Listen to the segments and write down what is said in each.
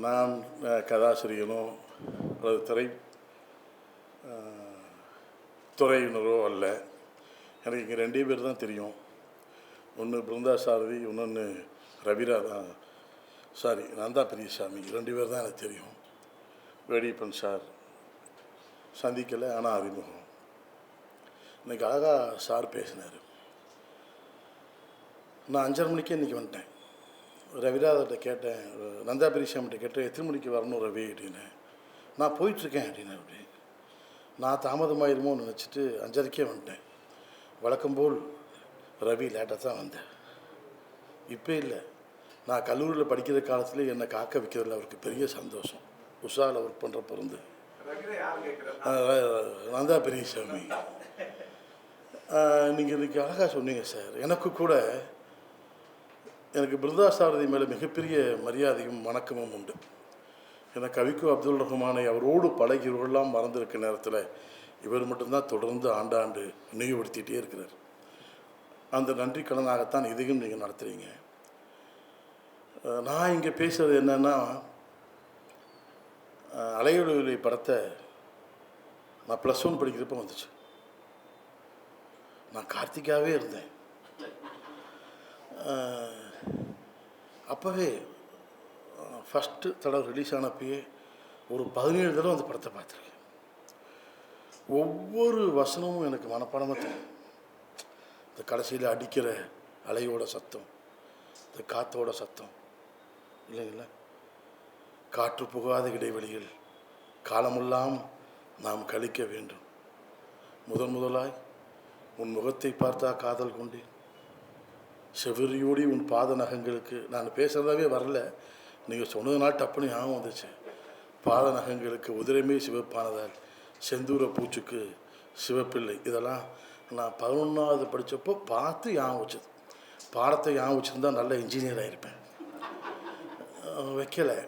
நான் கதாசிரியனோ அல்லது துறையினரோ அல்ல. எனக்கு இங்கே 2 பேர் தான் தெரியும். ஒன்று பிருந்தா சாரதி, இன்னொன்று நந்தா பெரியசாமி. 2 பேர் தான் எனக்கு தெரியும். வேடியப்பன் சார் சந்திக்கலை, ஆனால் அறிமுகம். இன்றைக்கி அழகாக சார் பேசினார். நான் 5:30 மணிக்கே இன்றைக்கி வந்துட்டேன். ரவிராஜர்கிட்ட கேட்டேன், நந்தா பெரியசாமிகிட்ட கேட்டேன், எத்தனை மணிக்கு வரணும் ரவி அப்படின்னு. நான் போயிட்டுருக்கேன் அப்படின்னு. அப்படி நான் தாமதமாயிருமோன்னு நினச்சிட்டு 5:30க்கே வந்துட்டேன். வழக்கம்போல் ரவி லேட்டாக தான் வந்தேன். இப்போ இல்லை, நான் கல்லூரியில் படிக்கிற காலத்தில் என்னை காக்க வைக்கிறதுல அவருக்கு பெரிய சந்தோஷம். உஷாவில் ஒர்க் பண்ணுறப்ப இருந்து நந்தா பெரியசாமி, நீங்கள் இன்றைக்கி அழகாக சொன்னீங்க சார். எனக்கு பிருந்தா சாரதி மேலே மிகப்பெரிய மரியாதையும் வணக்கமும் உண்டு. ஏன்னா கவிக்கோ அப்துல் ரஹ்மானை அவரோடு பழகியவர்கள்லாம் மறந்துருக்க நேரத்தில் இவர் மட்டும்தான் தொடர்ந்து ஆண்டாண்டு நினைவுபடுத்திகிட்டே இருக்கிறார். அந்த நன்றி கடனாகத்தான் இதையும் நீங்கள் நடத்துகிறீங்க. நான் இங்கே பேசுகிறது என்னென்னா, அலையுலகிலே படத்தை நான் +1 படிக்கிறப்ப வந்துச்சு. நான் கார்த்திகாவே இருந்தேன். அப்போவே ஃபஸ்ட்டு தடவை ரிலீஸ் ஆனப்பயே ஒரு 17 தடவை அந்த படத்தை பார்த்துருக்கேன். ஒவ்வொரு வசனமும் எனக்கு மனப்பாடமாக தெரியும். இந்த கடைசியில் அடிக்கிற அலையோட சத்தம், இந்த காற்றோட சத்தம் இல்லைங்களா, காற்று புகாத இடைவெளியில் காலமெல்லாம் நாம் கழிக்க வேண்டும். முதலாய் உன் முகத்தை பார்த்தா காதல் கொண்டேன், செவ்வரியோடி உன் பாத நகங்களுக்கு. நான் பேசுகிறதாவே வரல, நீங்கள் சொன்னதுனால டப்புன்னு ஞாபகம் வந்துச்சு. பாத நகங்களுக்கு உதிரமே சிவப்பானதால் செந்தூர பூச்சுக்கு சிவப்பில்லை. இதெல்லாம் நான் 11வது படித்தப்போ பார்த்து ஞாபகம் வச்சது. பாடத்தை ஞாபகம் வச்சுருந்தா நல்ல இன்ஜினியர் ஆகிருப்பேன். வைக்கலை.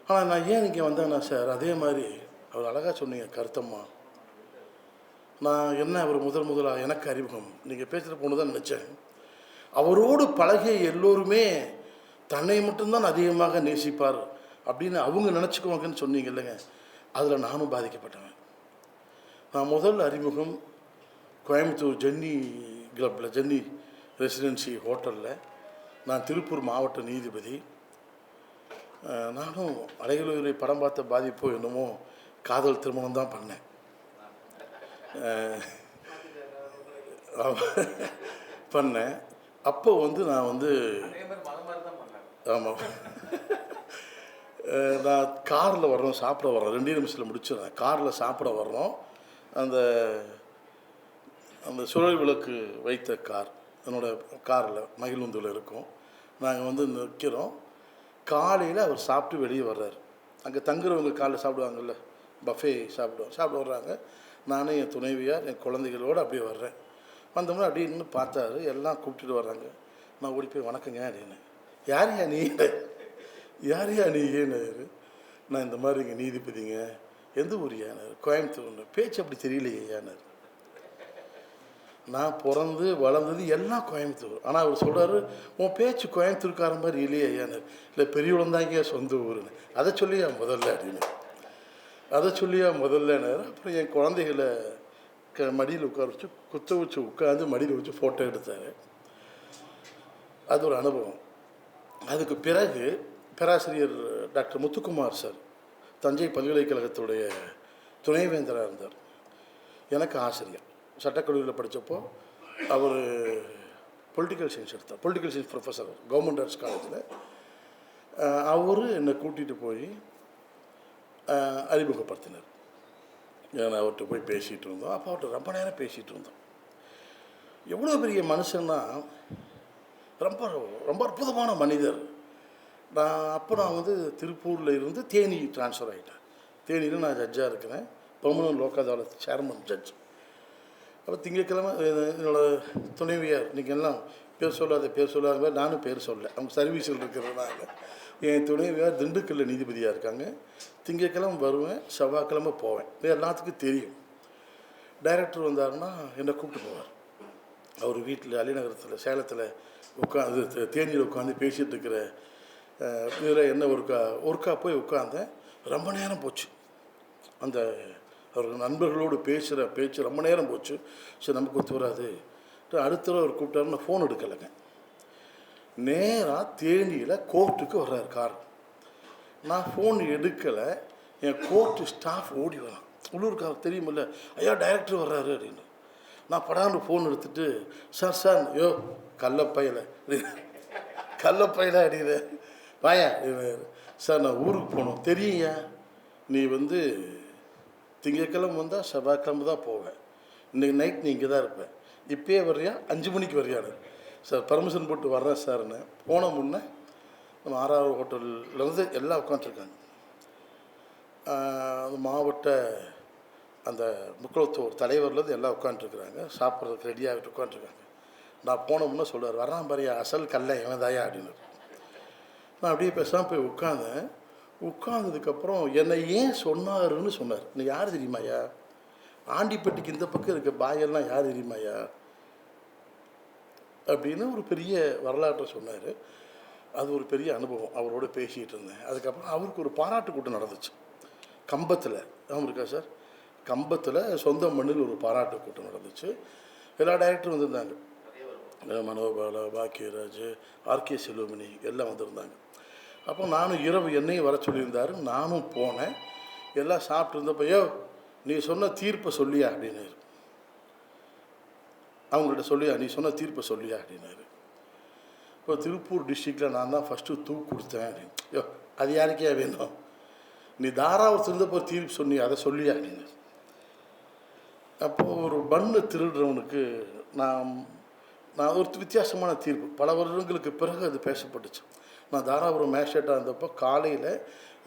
ஆனால் நான் ஏன் இங்கே வந்தேன்னா சார், அதே மாதிரி அவர் அழகாக சொன்னீங்க கருத்தம்மா. நான் என்ன அவர் முதலாக எனக்கு அறிமுகம் நீங்கள் பேசுகிற பொண்ணு தான் நினச்சேன். அவரோடு பழகிய எல்லோருமே தன்னை மட்டும்தான் அதிகமாக நேசிப்பார் அப்படின்னு அவங்க நினச்சிக்குவாங்கன்னு சொன்னீங்க இல்லைங்க, அதில் நானும் பாதிக்கப்பட்டவன். நான் முதல் அறிமுகம் கோயம்புத்தூர் ஜென்னி கிளப்பில், ஜென்னி ரெசிடென்சி ஹோட்டலில். நான் திருப்பூர் மாவட்ட நீதிபதி. நானும் அலையுலகிலே படம் பார்த்த பாதிப்போ என்னமோ காதல் திருமணம் தான் பண்ணேன். பண்ணேன். அப்போ நான் ஆமாம், நான் காரில் வர்றோம், சாப்பிட வர்றோம், 2 நிமிஷத்தில் முடிச்சிடுறேன். காரில் சாப்பிட வர்றோம். அந்த சுழல் விளக்கு வைத்த கார் என்னோடய காரில் மகிழுந்தில் இருக்கும். நாங்கள் நிற்கிறோம். காலையில் அவர் சாப்பிட்டு வெளியே வர்றார். அங்கே தங்குறவங்க காலையில் சாப்பிடுவாங்கல்ல, பஃபே சாப்பிட வர்றாங்க. நானே என் துணைவியார் என் குழந்தைகளோடு அப்படியே வர்றேன். வந்தோம்னா அப்படியே நின்று பார்த்தாரு. எல்லாம் கூப்பிட்டுட்டு வர்றாங்க. நான் ஓடி போய் வணக்கங்க அப்படின்னு. யாரையா நீ ஏன்னாரு. நான் இந்த மாதிரி இங்கே நீதிபதிங்க. எந்த ஊர் ஏனார்? கோயம்புத்தூர்னு. பேச்சு அப்படி தெரியலையே ஏனார். நான் பிறந்து வளர்ந்தது எல்லாம் கோயம்புத்தூர். ஆனால் அவர் சொல்கிறாரு, உன் பேச்சு கோயம்புத்தூர்கார மாதிரி இல்லையே ஏனார். இல்லை பெரியவளம் தாங்க சொந்த ஊருன்னு. அதை சொல்லியா முதல்ல அப்படின்னு. அப்புறம் என் குழந்தைகளை மடியில் உட்கார வச்சு குத்த வச்சு உட்காந்து மடியில் வச்சு ஃபோட்டோ எடுத்தார். அது ஒரு அனுபவம். அதுக்கு பிறகு பேராசிரியர் டாக்டர் முத்துக்குமார் சார் தஞ்சை பல்கலைக்கழகத்துடைய துணைவேந்தராக இருந்தார். எனக்கு ஆசிரியர். சட்டக்கல்லூரியில் படித்தப்போ அவர் பொலிட்டிக்கல் சயின்ஸ் எடுத்தார். Political science professor government arts காலேஜில். அவர் என்னை கூட்டிகிட்டு போய் அறிமுகப்படுத்தினார். நான் அவர்கிட்ட போய் பேசிகிட்டு இருந்தோம். அப்போ அவர்கிட்ட ரொம்ப நேரம் பேசிகிட்டு இருந்தோம். எவ்வளோ பெரிய மனுஷன்னா, ரொம்ப ரொம்ப அற்புதமான மனிதர். நான் திருப்பூரில் இருந்து தேனி ட்ரான்ஸ்ஃபர் ஆகிட்டேன். தேனியில் நான் ஜட்ஜாக இருக்கிறேன். Permanent Lok Adalat chairman judge. அப்போ திங்கட்கிழமை என்னோடய துணைவியார், நீங்கள் எல்லாம் பேர் சொல்லாத நானும் பேர் சொல்ல, அவங்க சர்வீஸில் இருக்கிறதுனால. என் துணைவியார் திண்டுக்கல்லில் நீதிபதியாக இருக்காங்க. திங்கட்கிழமை வருவேன், செவ்வாய்க்கிழமை போவேன். இது எல்லாத்துக்கும் தெரியும். டைரக்டர் வந்தாருன்னா என்னை கூப்பிட்டு போவார். அவர் வீட்டில் அலிநகரத்தில் சேலத்தில் உட்காந்து தேனியில் உட்காந்து பேசிகிட்டு இருக்கிற இதில் என்ன ஒருக்கா போய் உட்காந்தேன். ரொம்ப நேரம் போச்சு. அந்த அவர்கள் நண்பர்களோடு பேசுகிற பேச்சு ரொம்ப நேரம் போச்சு. சரி நமக்கு ஒத்து வராது. அடுத்த தடவை அவர் கூப்பிட்டாருன்னு ஃபோன் எடுக்கலைங்க. நேராக தேனியில் கோர்ட்டுக்கு வர்றாரு கார். நான் ஃபோன் எடுக்கலை. என் கோர்ட்டு ஸ்டாஃப் ஓடி வரான். உள்ளூர்காரர் தெரியுமில்ல, ஐயா டைரக்டர் வர்றாரு அப்படின்னு. நான் படாண்டு ஃபோன் எடுத்துகிட்டு சார் ஐயோ கள்ளப்பையில் அப்படின்னு வாயா சார் நான் ஊருக்கு போகணும். தெரியுயா, நீ திங்கக்கிழமை வந்தால் செவ்வாய்க்கிழமை தான் போவேன். இன்றைக்கி நைட் நீ இங்கே தான் இருப்பேன். இப்போயே வர்றியா? 5 மணிக்கு வர்றியான்னு. சார் பர்மிஷன் போட்டு வர்றேன் சார்ன்னு போன முன்னே நம்ம 6வது ஹோட்டல்லேருந்து எல்லாம் உட்காந்துருக்காங்க. மாவட்ட அந்த முக்கியத்துவ தலைவர்லேருந்து எல்லாம் உட்காந்துருக்குறாங்க. சாப்பிட்றதுக்கு ரெடியாகிட்டு உட்காந்துருக்காங்க. நான் போன முன்னே சொல்லுவார், வர்றான் பாரியா அசல் கல்லை இவன்தாயா அப்படின்னு. நான் அப்படியே பேசாமல் போய் உட்காந்தேன். உட்காந்ததுக்கப்புறம் என்னை ஏன் சொன்னாருன்னு சொன்னார். நீ யார் தெரியுமாயா? ஆண்டிப்பட்டிக்கு இந்த பக்கம் இருக்க பாயெல்லாம் யார் தெரியுமாயா அப்படின்னு ஒரு பெரிய வரலாற்றை சொன்னார். அது ஒரு பெரிய அனுபவம். அவரோட பேசிகிட்டு இருந்தேன். அதுக்கப்புறம் அவருக்கு ஒரு பாராட்டு கூட்டம் நடந்துச்சு கம்பத்தில். இருக்கா சார்? கம்பத்தில் சொந்த மண்ணில் ஒரு பாராட்டு கூட்டம் நடந்துச்சு. எல்லா டைரக்டரும் வந்திருந்தாங்க. மனோபாலா, பாக்கியராஜ், ஆர்கே செல்வமணி எல்லாம் வந்திருந்தாங்க. அப்போ நானும் இரவு என்னையும் வர சொல்லியிருந்தார். நானும் போனேன். எல்லாம் சாப்பிட்டு இருந்தப்போ நீ சொன்ன தீர்ப்பை சொல்லியா அப்படின்னாரு. அவங்கள்ட்ட சொல்லியா, நீ சொன்ன தீர்ப்பை சொல்லியா அப்படின்னாரு. இப்போ திருப்பூர் டிஸ்ட்ரிக்டில் நான் தான் ஃபஸ்ட்டு தூக்கு கொடுத்தேன் அப்படின்னு. அது யாருக்கே வேணும்? நீ தாராவூர் இருந்தப்போ தீர்ப்பு சொன்னி, அதை சொல்லியா அப்படின்னாரு. அப்போது ஒரு பண்ணு திருடுறவனுக்கு நான் ஒரு வித்தியாசமான தீர்ப்பு பல வருடங்களுக்கு பிறகு அது பேசப்பட்டுச்சு. நான் தாராபுரம் மேஜிஸ்ட்ரேட்டாக இருந்தப்போ காலையில்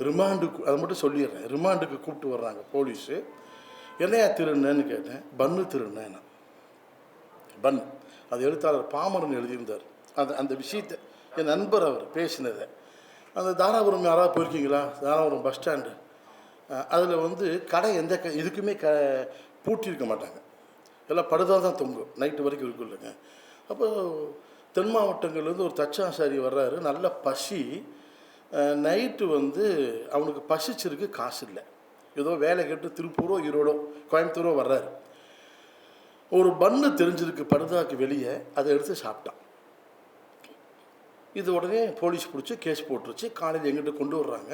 ரிமாண்டுக்கு, அதை மட்டும் சொல்லிடுறேன், ரிமாண்டுக்கு கூப்பிட்டு வர்றாங்க போலீஸு. என்னையா திருடுனேன்னு கேட்டேன். பன்னு திருடுனேன் நான். பன் அது எழுத்தாளர் பாமரன் எழுதியிருந்தார். அந்த விஷயத்தை என் நண்பர் அவர் பேசினதை. அந்த தாராபுரம் யாராவது போயிருக்கீங்களா? தாராபுரம் பஸ் ஸ்டாண்டு, அதில் கடை எந்த இதுக்குமே பூட்டியிருக்க மாட்டாங்க. எல்லாம் படுதாக தான் தொங்கும். நைட்டு வரைக்கும் இருக்கும் இல்லைங்க. அப்போ தென் மாவட்டங்கள்லேருந்து ஒரு தச்சாசாரி வர்றாரு. நல்ல பசி. நைட்டு அவனுக்கு பசிச்சிருக்கு, காசு இல்லை. ஏதோ வேலை கேட்டு திருப்பூரோ ஈரோடோ கோயம்புத்தூரோ வர்றாரு. ஒரு பண்ணு தெரிஞ்சிருக்கு படுதாக்கு வெளியே. அதை எடுத்து சாப்பிட்டான். இது உடனே போலீஸ் பிடிச்சி கேஸ் போட்டுருச்சு. காலையில் எங்கிட்ட கொண்டு வர்றாங்க.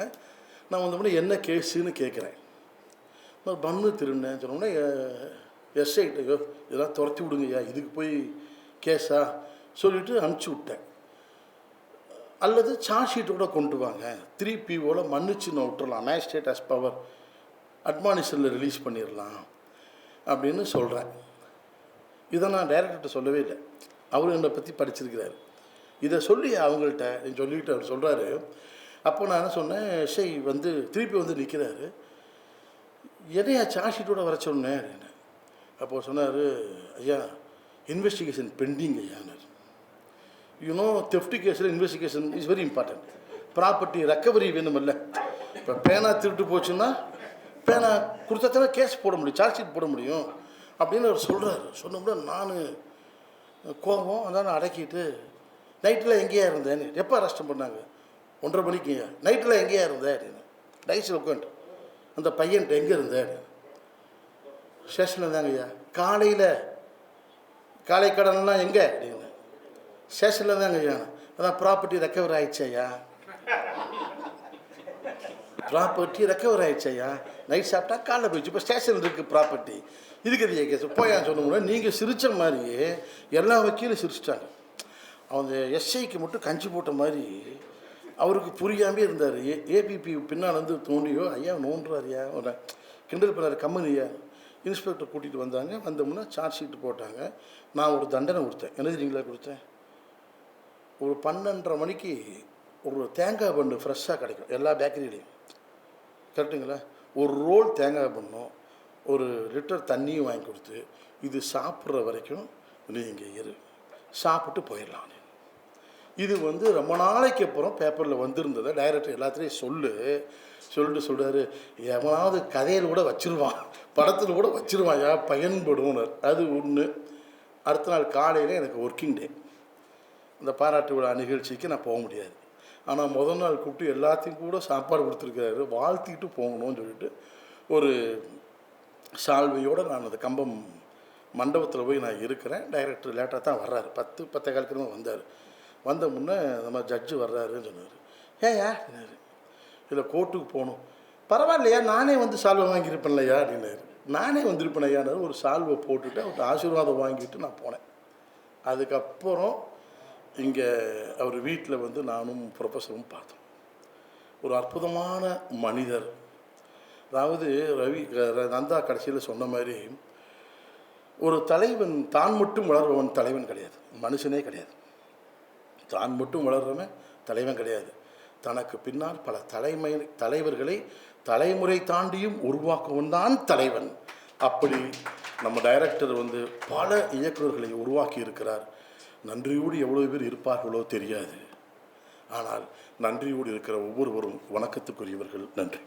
நான் வந்தோடனே என்ன கேஸுன்னு கேட்குறேன். பண்ணு திருடுனேன்னு சொன்னோடனே எஸ்ஐட்டு இதெல்லாம் துரத்தி விடுங்கய்யா, இதுக்கு போய் கேஸா சொல்லிவிட்டு அனுப்பிச்சி விட்டேன். அல்லது சார்ஜ் ஷீட்டோட கொண்டு வாங்க, 3POவில் மன்னிச்சு நான் விட்டுறலாம், மேஜிஸ்ட்ரேட் அஸ் பவர் அட்மானிஷனில் ரிலீஸ் பண்ணிடலாம் அப்படின்னு சொல்கிறேன். இதை நான் டைரக்டர்கிட்ட சொல்லவே இல்லை. அவரும் என்னை பற்றி படிச்சிருக்கிறாரு. இதை சொல்லி அவங்கள்ட்ட சொல்லிவிட்டு அவர் சொல்கிறாரு. அப்போ நான் என்ன சொன்னேன், எஸ்ஐ திருப்பி நிற்கிறாரு. எதையா சார்ஜ் ஷீட்டோட வர சொன்னேன் அப்படின்னு. அப்போ சொன்னார், ஐயா இன்வெஸ்டிகேஷன் பெண்டிங் ஐயானார். தெஃப்ட் கேஸில் investigation is very important. Property recovery வேணுமில்ல. இப்போ பேனா திருட்டு போச்சுன்னா பேனா கொடுத்தாத்தானே கேஸ் போட முடியும், சார்ஜ் ஷீட் போட முடியும் அப்படின்னு அவர் சொல்கிறாரு. சொன்னோம்னா நான் கோபம் அதான் அடக்கிட்டு, நைட்டில் எங்கேயா இருந்தேன்னு. எப்போ அரெஸ்ட் பண்ணாங்க? 1:30 மணிக்கு. நைட்டில் எங்கேயா இருந்தேன் அப்படின்னு. டைஸில் உட்காந்து அந்த பையன்கிட்ட எங்கே இருந்தேன்? ஸ்டேஷனில் தாங்க ஐயா. காலை கடன்லாம் எங்கே அப்படின்னு. ஸ்டேஷனில் தாங்க ஐயா. அதான் ப்ராப்பர்ட்டி ரெக்கவர் ஆயிடுச்சு ஐயா. ப்ராப்பர்ட்டி ரெக்கவர் ஆயிடுச்சு ஐயா. நைட் சாப்பிட்டா காலைல போயிடுச்சு. இப்போ ஸ்டேஷன் இருக்குது ப்ராப்பர்ட்டி. இதுக்கு அது கேஸ் போயான்னு சொன்னோம்னா நீங்கள் சிரித்த மாதிரியே எல்லா வக்கீலும் சிரிச்சிட்டாங்க. அவங்க எஸ்ஐக்கு மட்டும் கஞ்சி போட்ட மாதிரி அவருக்கு புரியாமே இருந்தார். ஏபிபி பின்னால் தோண்டியோ ஐயா நோன்றாரியா ஒரு கிண்டல் பண்ணார். கம்பெனியா இன்ஸ்பெக்டர் கூட்டிகிட்டு வந்தாங்க. வந்தோம்னா சார்ஜ் ஷீட்டு போட்டாங்க. நான் ஒரு தண்டனை கொடுத்தேன். என்ன தெரியுங்களா கொடுத்தேன்? ஒரு 12:30 மணிக்கு ஒரு தேங்காய் பண்ணு ஃப்ரெஷ்ஷாக கிடைக்கும் எல்லா பேக்கரியிலையும், கரெக்டுங்களா? ஒரு ரோல் தேங்காய் பண்ணும், 1 லிட்டர் தண்ணியும் வாங்கி கொடுத்து, இது சாப்பிட்ற வரைக்கும் நீங்கள் சாப்பிட்டு போயிடலாம். இது ரொம்ப நாளைக்கு அப்புறம் பேப்பரில் வந்திருந்ததை டைரக்டர் எல்லாத்துலேயும் சொல்லிட்டு சொல்கிறாரு, எவனாவது கதையில் கூட வச்சுருவான், படத்தில் கூட வச்சுருவான், பயன்படும்னார். அது ஒன்று. அடுத்த நாள் காலையில் எனக்கு ஒர்க்கிங் டே. அந்த பாராட்டு விழா நிகழ்ச்சிக்கு நான் போக முடியாது. ஆனால் முதல் நாள் கூப்பிட்டு எல்லாத்தையும் கூட சாப்பாடு கொடுத்துருக்காரு, வாழ்த்திட்டு போகணும்னு சொல்லிட்டு ஒரு சால்வையோடு நான் அந்த கம்பம் மண்டபத்தில் போய் நான் இருக்கிறேன். டைரக்டர் லேட்டாக தான் வர்றாரு, 10-10:15 தான் வந்தார். வந்த முன்னே நம்ம ஜட்ஜு வர்றாருன்னு சொன்னார். ஏயா அப்படின்னாரு. இல்லை கோர்ட்டுக்கு போகணும். பரவாயில்லையா, நானே வந்து சால்வை வாங்கியிருப்பேன்லையா அப்படின்னாரு. நானே வந்திருப்பேன் ஐயானாரு. ஒரு சால்வை போட்டுட்டு அவர்கிட்ட ஆசீர்வாதம் வாங்கிட்டு நான் போனேன். அதுக்கப்புறம் இங்கே அவர் வீட்டில் வந்து நானும் ப்ரொஃபஸரும் பார்த்தோம். ஒரு அற்புதமான மனிதர். அதாவது நந்தா கடைசியில் சொன்ன மாதிரி, ஒரு தலைவன் தான் மட்டும் வளர்றவன் தலைவன் கிடையாது, மனுஷனே கிடையாது. தான் மட்டும் வளர்றவன் தலைவன் கிடையாது. தனக்கு பின்னால் பல தலைவர்களை தலைமுறை தாண்டியும் உருவாக்குவன் தான் தலைவன். அப்படி நம்ம டைரக்டர் வந்து பல இயக்குநர்களை உருவாக்கி இருக்கிறார். நன்றியோடு எவ்வளோ பேர் இருப்பார்களோ தெரியாது. ஆனால் நன்றியோடு இருக்கிற ஒவ்வொருவரும் வணக்கத்துக்குரியவர்கள். நன்றி.